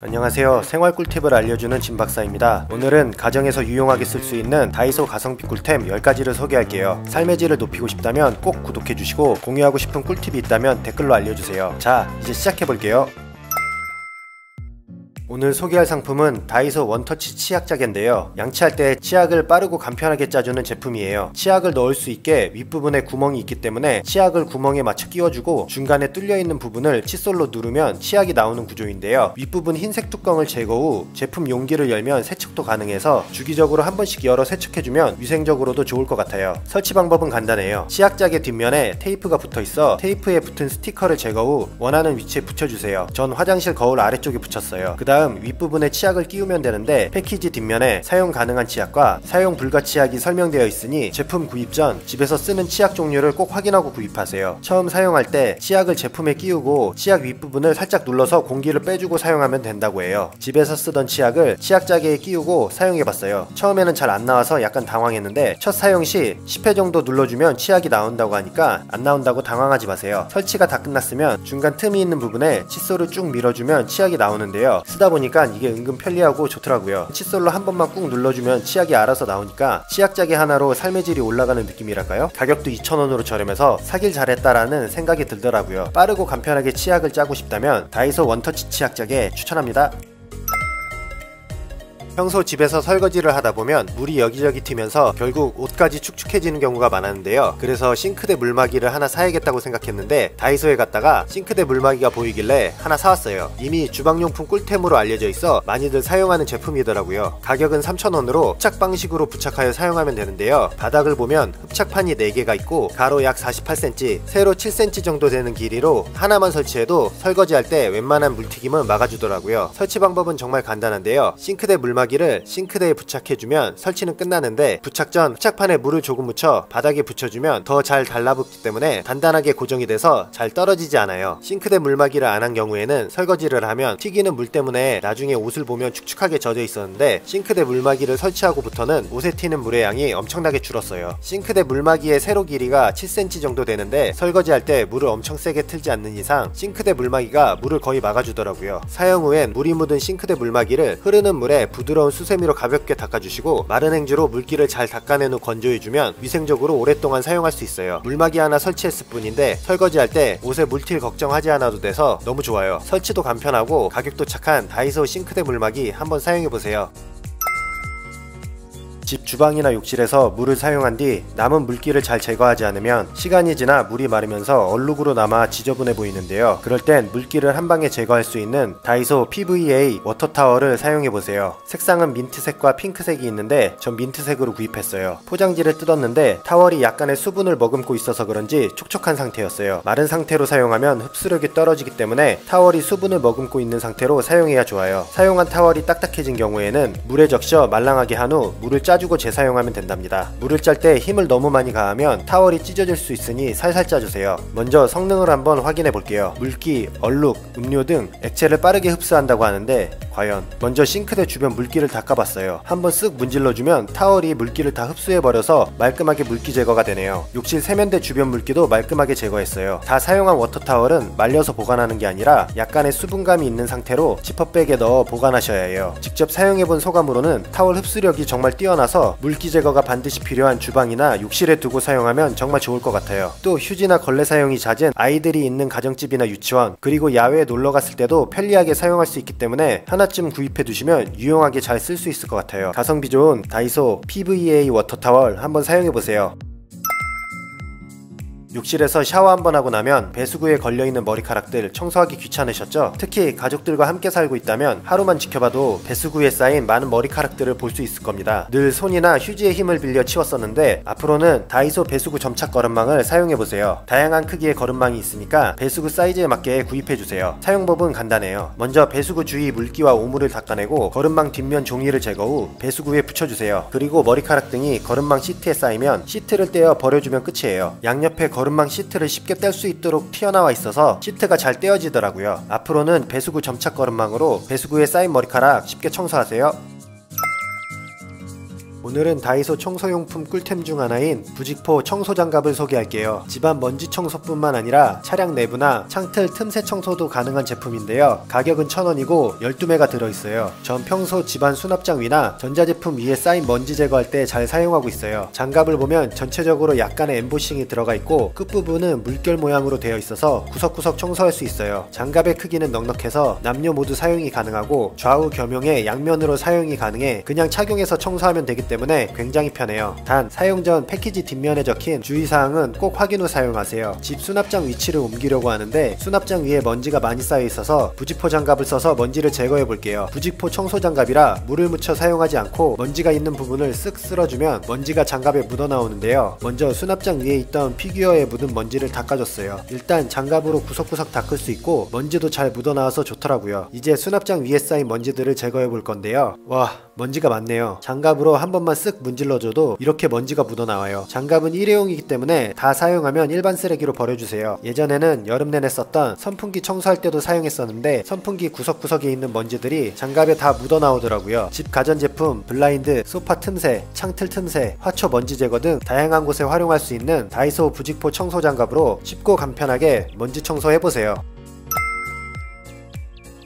안녕하세요. 생활 꿀팁을 알려주는 진박사입니다. 오늘은 가정에서 유용하게 쓸 수 있는 다이소 가성비 꿀템 10가지를 소개할게요. 삶의 질을 높이고 싶다면 꼭 구독해주시고 공유하고 싶은 꿀팁이 있다면 댓글로 알려주세요. 자, 이제 시작해볼게요. 오늘 소개할 상품은 다이소 원터치 치약자개인데요. 양치할 때 치약을 빠르고 간편하게 짜주는 제품이에요. 치약을 넣을 수 있게 윗부분에 구멍이 있기 때문에 치약을 구멍에 맞춰 끼워주고 중간에 뚫려있는 부분을 칫솔로 누르면 치약이 나오는 구조인데요. 윗부분 흰색 뚜껑을 제거 후 제품 용기를 열면 세척도 가능해서 주기적으로 한 번씩 열어 세척해주면 위생적으로도 좋을 것 같아요. 설치 방법은 간단해요. 치약자개 뒷면에 테이프가 붙어있어 테이프에 붙은 스티커를 제거 후 원하는 위치에 붙여주세요. 전 화장실 거울 아래쪽에 붙였어요. 그 다음 윗부분에 치약을 끼우면 되는데 패키지 뒷면에 사용 가능한 치약과 사용 불가 치약이 설명되어 있으니 제품 구입 전 집에서 쓰는 치약 종류를 꼭 확인하고 구입하세요. 처음 사용할 때 치약을 제품에 끼우고 치약 윗부분을 살짝 눌러서 공기를 빼주고 사용하면 된다고 해요. 집에서 쓰던 치약을 치약자개에 끼우고 사용해봤어요. 처음에는 잘 안 나와서 약간 당황했는데 첫 사용 시 10회 정도 눌러주면 치약이 나온다고 하니까 안 나온다고 당황하지 마세요. 설치가 다 끝났으면 중간 틈이 있는 부분에 칫솔을 쭉 밀어주면 치약이 나오는데요. 쓰다 보니까 이게 은근 편리하고 좋더라고요. 칫솔로 한 번만 꾹 눌러주면 치약이 알아서 나오니까 치약자개 하나로 삶의 질이 올라가는 느낌이랄까요? 가격도 2,000원으로 저렴해서 사길 잘했다라는 생각이 들더라고요. 빠르고 간편하게 치약을 짜고 싶다면 다이소 원터치 치약자개 추천합니다. 평소 집에서 설거지를 하다보면 물이 여기저기 튀면서 결국 옷까지 축축해지는 경우가 많았는데요. 그래서 싱크대 물막이를 하나 사야겠다고 생각했는데 다이소에 갔다가 싱크대 물막이가 보이길래 하나 사왔어요. 이미 주방용품 꿀템으로 알려져 있어 많이들 사용하는 제품이더라고요. 가격은 3,000원으로 흡착 방식으로 부착하여 사용하면 되는데요. 바닥을 보면 흡착판이 4개가 있고 가로 약 48cm, 세로 7cm 정도 되는 길이로 하나만 설치해도 설거지할 때 웬만한 물튀김은 막아주더라고요. 설치 방법은 정말 간단한데요. 싱크대 물막이 를 싱크대에 부착해주면 설치는 끝나는데 부착 전 흡착판에 물을 조금 묻혀 바닥에 붙여주면 더 잘 달라붙기 때문에 단단하게 고정이 돼서 잘 떨어지지 않아요. 싱크대 물막이를 안 한 경우에는 설거지를 하면 튀기는 물 때문에 나중에 옷을 보면 축축하게 젖어 있었는데 싱크대 물막이를 설치하고부터는 옷에 튀는 물의 양이 엄청나게 줄었어요. 싱크대 물막이의 세로 길이가 7cm 정도 되는데 설거지할 때 물을 엄청 세게 틀지 않는 이상 싱크대 물막이가 물을 거의 막아주더라고요. 사용 후엔 물이 묻은 싱크대 물막이를 흐르는 물에 부드러운 수세미로 가볍게 닦아주시고 마른 행주로 물기를 잘 닦아낸 후 건조해주면 위생적으로 오랫동안 사용할 수 있어요. 물막이 하나 설치했을 뿐인데 설거지할 때 옷에 물튈 걱정하지 않아도 돼서 너무 좋아요. 설치도 간편하고 가격도 착한 다이소 싱크대 물막이 한번 사용해보세요. 집 주방이나 욕실에서 물을 사용한 뒤 남은 물기를 잘 제거하지 않으면 시간이 지나 물이 마르면서 얼룩으로 남아 지저분해 보이는데요. 그럴 땐 물기를 한 방에 제거할 수 있는 다이소 PVA 워터타월을 사용해보세요. 색상은 민트색과 핑크색이 있는데 전 민트색으로 구입했어요. 포장지를 뜯었는데 타월이 약간의 수분을 머금고 있어서 그런지 촉촉한 상태였어요. 마른 상태로 사용하면 흡수력이 떨어지기 때문에 타월이 수분을 머금고 있는 상태로 사용해야 좋아요. 사용한 타월이 딱딱해진 경우에는 물에 적셔 말랑하게 한 후 물을 짜주고 재사용하면 된답니다. 물을 짤 때 힘을 너무 많이 가하면 타월이 찢어질 수 있으니 살살 짜주세요. 먼저 성능을 한번 확인해 볼게요. 물기, 얼룩, 음료 등 액체를 빠르게 흡수한다고 하는데 과연? 먼저 싱크대 주변 물기를 닦아봤어요. 한번 쓱 문질러주면 타월이 물기를 다 흡수해버려서 말끔하게 물기 제거가 되네요. 욕실 세면대 주변 물기도 말끔하게 제거했어요. 다 사용한 워터타월은 말려서 보관하는 게 아니라 약간의 수분감이 있는 상태로 지퍼백에 넣어 보관하셔야 해요. 직접 사용해본 소감으로는 타월 흡수력이 정말 뛰어나서 물기 제거가 반드시 필요한 주방이나 욕실에 두고 사용하면 정말 좋을 것 같아요. 또 휴지나 걸레 사용이 잦은 아이들이 있는 가정집이나 유치원 그리고 야외에 놀러 갔을 때도 편리하게 사용할 수 있기 때문에 하나쯤 구입해 두시면 유용하게 잘 쓸 수 있을 것 같아요. 가성비 좋은 다이소 PVA 워터타월 한번 사용해 보세요. 욕실에서 샤워 한번 하고 나면 배수구에 걸려있는 머리카락들 청소하기 귀찮으셨죠? 특히 가족들과 함께 살고 있다면 하루만 지켜봐도 배수구에 쌓인 많은 머리카락들을 볼 수 있을 겁니다. 늘 손이나 휴지의 힘을 빌려 치웠었는데 앞으로는 다이소 배수구 점착 거름망을 사용해보세요. 다양한 크기의 거름망이 있으니까 배수구 사이즈에 맞게 구입해주세요. 사용법은 간단해요. 먼저 배수구 주위 물기와 오물을 닦아내고 거름망 뒷면 종이를 제거 후 배수구에 붙여주세요. 그리고 머리카락 등이 거름망 시트에 쌓이면 시트를 떼어 버려주면 끝이에요. 양옆에 거름망 시트를 쉽게 뗄 수 있도록 튀어나와 있어서 시트가 잘 떼어지더라고요. 앞으로는 배수구 점착 거름망으로 배수구에 쌓인 머리카락 쉽게 청소하세요. 오늘은 다이소 청소용품 꿀템 중 하나인 부직포 청소장갑을 소개할게요. 집안 먼지 청소뿐만 아니라 차량 내부나 창틀 틈새 청소도 가능한 제품인데요. 가격은 1,000원이고 12매가 들어있어요. 전 평소 집안 수납장 위나 전자제품 위에 쌓인 먼지 제거할 때 잘 사용하고 있어요. 장갑을 보면 전체적으로 약간의 엠보싱이 들어가 있고 끝부분은 물결 모양으로 되어 있어서 구석구석 청소할 수 있어요. 장갑의 크기는 넉넉해서 남녀 모두 사용이 가능하고 좌우 겸용해 양면으로 사용이 가능해 그냥 착용해서 청소하면 되기 때문에 굉장히 편해요. 단 사용 전 패키지 뒷면에 적힌 주의사항은 꼭 확인 후 사용하세요. 집 수납장 위치를 옮기려고 하는데 수납장 위에 먼지가 많이 쌓여 있어서 부직포 장갑을 써서 먼지를 제거해 볼게요. 부직포 청소 장갑이라 물을 묻혀 사용하지 않고 먼지가 있는 부분을 쓱 쓸어주면 먼지가 장갑에 묻어 나오는데요. 먼저 수납장 위에 있던 피규어에 묻은 먼지를 닦아줬어요. 일단 장갑으로 구석구석 닦을 수 있고 먼지도 잘 묻어 나와서 좋더라고요. 이제 수납장 위에 쌓인 먼지들을 제거해 볼 건데요. 와, 먼지가 많네요. 장갑으로 한 번만 쓱 문질러줘도 이렇게 먼지가 묻어나와요. 장갑은 일회용이기 때문에 다 사용하면 일반 쓰레기로 버려주세요. 예전에는 여름 내내 썼던 선풍기 청소할 때도 사용했었는데 선풍기 구석구석에 있는 먼지들이 장갑에 다 묻어나오더라고요. 집 가전제품, 블라인드, 소파 틈새, 창틀 틈새, 화초 먼지 제거 등 다양한 곳에 활용할 수 있는 다이소 부직포 청소 장갑으로 쉽고 간편하게 먼지 청소해보세요.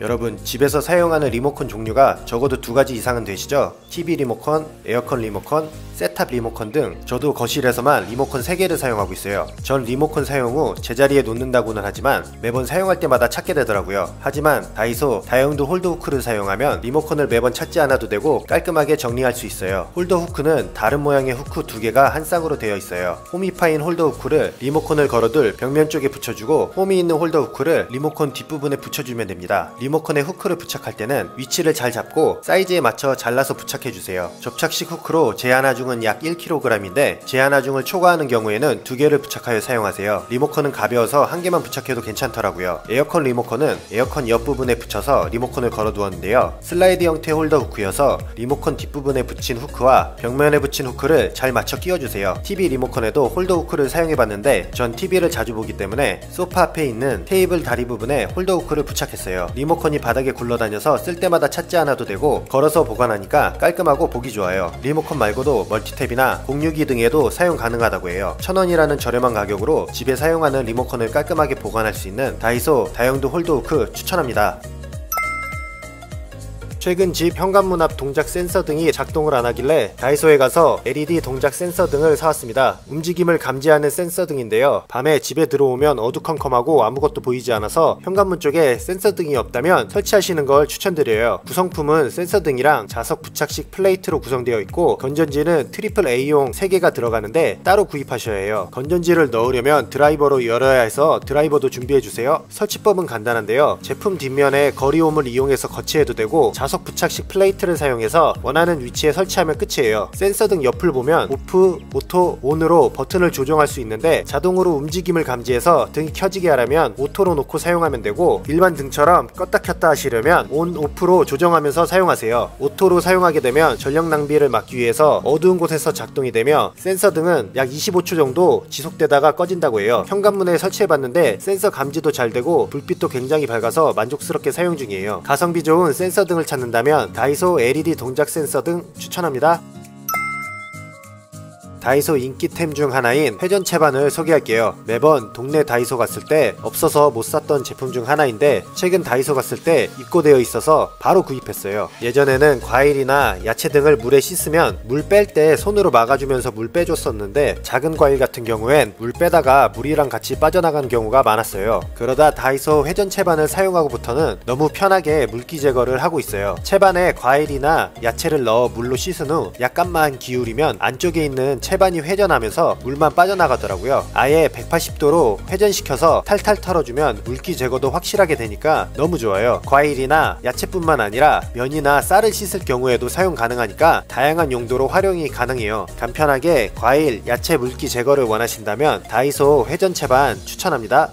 여러분, 집에서 사용하는 리모컨 종류가 적어도 2가지 이상은 되시죠? TV 리모컨, 에어컨 리모컨, 셋탑 리모컨 등 저도 거실에서만 리모컨 3개를 사용하고 있어요. 전 리모컨 사용 후 제자리에 놓는다고는 하지만 매번 사용할 때마다 찾게 되더라고요. 하지만 다이소 다용도 홀더 후크를 사용하면 리모컨을 매번 찾지 않아도 되고 깔끔하게 정리할 수 있어요. 홀더 후크는 다른 모양의 후크 2개가 한 쌍으로 되어 있어요. 홈이 파인 홀더 후크를 리모컨을 걸어둘 벽면 쪽에 붙여주고 홈이 있는 홀더 후크를 리모컨 뒷부분에 붙여주면 됩니다. 리모컨에 후크를 부착할 때는 위치를 잘 잡고 사이즈에 맞춰 잘라서 부착해주세요. 접착식 후크로 제 하나중은 약 1kg인데 제 하나중을 초과하는 경우에는 2개를 부착하여 사용하세요. 리모컨은 가벼워서 1개만 부착해도 괜찮더라고요. 에어컨 리모컨은 에어컨 옆부분에 붙여서 리모컨을 걸어두었는데요. 슬라이드 형태 홀더 후크여서 리모컨 뒷부분에 붙인 후크와 벽면에 붙인 후크를 잘 맞춰 끼워주세요. TV 리모컨에도 홀더 후크를 사용해봤는데 전 TV를 자주 보기 때문에 소파 앞에 있는 테이블 다리 부분에 홀더 후크를 부착했어요. 리모컨이 바닥에 굴러다녀서 쓸 때마다 찾지 않아도 되고 걸어서 보관하니까 깔끔하고 보기 좋아요. 리모컨 말고도 멀티탭이나 공유기 등에도 사용 가능하다고 해요. 1,000원이라는 저렴한 가격으로 집에 사용하는 리모컨을 깔끔하게 보관할 수 있는 다이소 다용도 홀더 후크 추천합니다. 최근 집 현관문 앞 동작 센서 등이 작동을 안하길래 다이소에 가서 LED 동작 센서 등을 사왔습니다. 움직임을 감지하는 센서 등인데요. 밤에 집에 들어오면 어두컴컴하고 아무것도 보이지 않아서 현관문 쪽에 센서 등이 없다면 설치하시는 걸 추천드려요. 구성품은 센서 등이랑 자석 부착식 플레이트로 구성되어 있고 건전지는 트리플 A용 3개가 들어가는데 따로 구입하셔야 해요. 건전지를 넣으려면 드라이버로 열어야 해서 드라이버도 준비해주세요. 설치법은 간단한데요. 제품 뒷면에 거리홈을 이용해서 거치해도 되고 자석 부착식 플레이트를 사용해서 원하는 위치에 설치하면 끝이에요. 센서 등 옆을 보면 오프, 오토, 온으로 버튼을 조정할 수 있는데 자동으로 움직임을 감지해서 등이 켜지게 하려면 오토로 놓고 사용하면 되고 일반 등처럼 껐다 켰다 하시려면 온, 오프로 조정하면서 사용하세요. 오토로 사용하게 되면 전력 낭비를 막기 위해서 어두운 곳에서 작동이 되며 센서 등은 약 25초 정도 지속되다가 꺼진다고 해요. 현관문에 설치해봤는데 센서 감지도 잘 되고 불빛도 굉장히 밝아서 만족스럽게 사용 중이에요. 가성비 좋은 센서 등을 찾는다면 다이소 LED 동작 센서 등 추천합니다. 다이소 인기템 중 하나인 회전 채반을 소개할게요. 매번 동네 다이소 갔을 때 없어서 못 샀던 제품 중 하나인데 최근 다이소 갔을 때 입고되어 있어서 바로 구입했어요. 예전에는 과일이나 야채 등을 물에 씻으면 물 뺄 때 손으로 막아주면서 물 빼줬었는데 작은 과일 같은 경우엔 물 빼다가 물이랑 같이 빠져나간 경우가 많았어요. 그러다 다이소 회전 채반을 사용하고부터는 너무 편하게 물기 제거를 하고 있어요. 채반에 과일이나 야채를 넣어 물로 씻은 후 약간만 기울이면 안쪽에 있는 채반이 회전하면서 물만 빠져나가더라고요. 아예 180도로 회전시켜서 탈탈 털어주면 물기 제거도 확실하게 되니까 너무 좋아요. 과일이나 야채뿐만 아니라 면이나 쌀을 씻을 경우에도 사용 가능하니까 다양한 용도로 활용이 가능해요. 간편하게 과일, 야채 물기 제거를 원하신다면 다이소 회전 채반 추천합니다.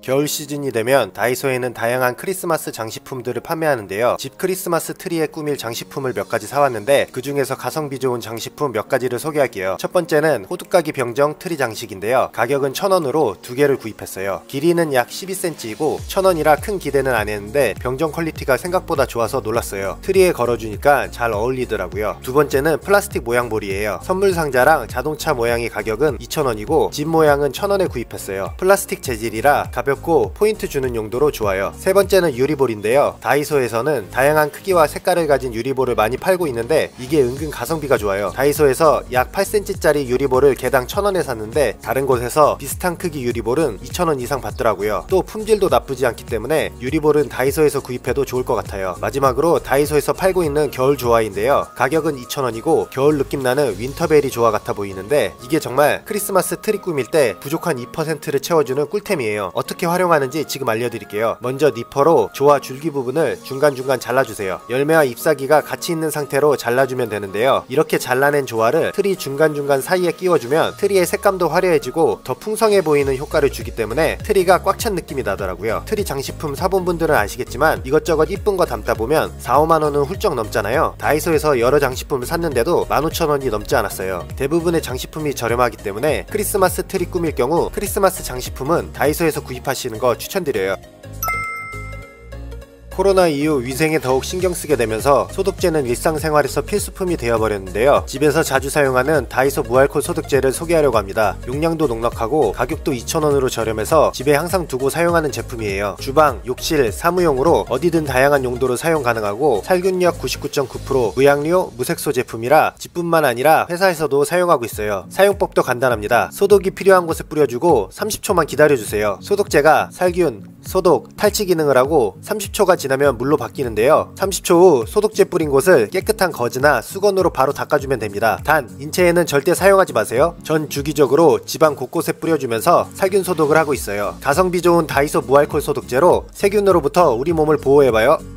겨울 시즌이 되면 다이소에는 다양한 크리스마스 장식품들을 판매하는데요. 집 크리스마스 트리에 꾸밀 장식품을 몇 가지 사왔는데 그 중에서 가성비 좋은 장식품 몇 가지를 소개할게요. 첫 번째는 호두까기 병정 트리 장식인데요. 가격은 1,000원으로 두 개를 구입했어요. 길이는 약 12cm이고 1,000원이라 큰 기대는 안 했는데 병정 퀄리티가 생각보다 좋아서 놀랐어요. 트리에 걸어주니까 잘 어울리더라고요. 두 번째는 플라스틱 모양 볼이에요. 선물 상자랑 자동차 모양의 가격은 2,000원이고 집 모양은 1,000원에 구입했어요. 플라스틱 재질이라 가볍고 포인트 주는 용도로 좋아요. 세 번째는 유리볼인데요. 다이소에서는 다양한 크기와 색깔을 가진 유리볼을 많이 팔고 있는데 이게 은근 가성비가 좋아요. 다이소에서 약 8cm짜리 유리볼을 개당 1,000원에 샀는데 다른 곳에서 비슷한 크기 유리볼은 2,000원 이상 받더라고요. 또 품질도 나쁘지 않기 때문에 유리볼은 다이소에서 구입해도 좋을 것 같아요. 마지막으로 다이소에서 팔고 있는 겨울 조화인데요. 가격은 2,000원이고 겨울 느낌 나는 윈터베리 조화 같아 보이는데 이게 정말 크리스마스 트리 꾸밀 때 부족한 2%를 채워주는 꿀템이에요. 어떻게 활용하는지 지금 알려드릴게요. 먼저 니퍼로 조화 줄기 부분을 중간중간 잘라주세요. 열매와 잎사귀가 같이 있는 상태로 잘라주면 되는데요. 이렇게 잘라낸 조화를 트리 중간중간 사이에 끼워주면 트리의 색감도 화려해지고 더 풍성해 보이는 효과를 주기 때문에 트리가 꽉 찬 느낌이 나더라고요. 트리 장식품 사본 분들은 아시겠지만 이것저것 이쁜 거 담다 보면 4-5만원은 훌쩍 넘잖아요. 다이소에서 여러 장식품을 샀는데도 15,000원이 넘지 않았어요. 대부분의 장식품이 저렴하기 때문에 크리스마스 트리 꾸밀 경우 크리스마스 장식품은 다이소에서 구입하시는 거 추천드려요. 코로나 이후 위생에 더욱 신경 쓰게 되면서 소독제는 일상생활에서 필수품이 되어버렸는데요. 집에서 자주 사용하는 다이소 무알콜 소독제를 소개하려고 합니다. 용량도 넉넉하고 가격도 2,000원으로 저렴해서 집에 항상 두고 사용하는 제품이에요. 주방, 욕실, 사무용으로 어디든 다양한 용도로 사용 가능하고 살균력 99.9%, 무향료, 무색소 제품이라 집뿐만 아니라 회사에서도 사용하고 있어요. 사용법도 간단합니다. 소독이 필요한 곳에 뿌려주고 30초만 기다려주세요. 소독제가 살균, 소독, 탈취 기능을 하고 30초가 지나면 물로 바뀌는데요. 30초 후 소독제 뿌린 곳을 깨끗한 거즈나 수건으로 바로 닦아주면 됩니다. 단 인체에는 절대 사용하지 마세요. 전 주기적으로 집안 곳곳에 뿌려주면서 살균 소독을 하고 있어요. 가성비 좋은 다이소 무알콜 소독제로 세균으로부터 우리 몸을 보호해봐요.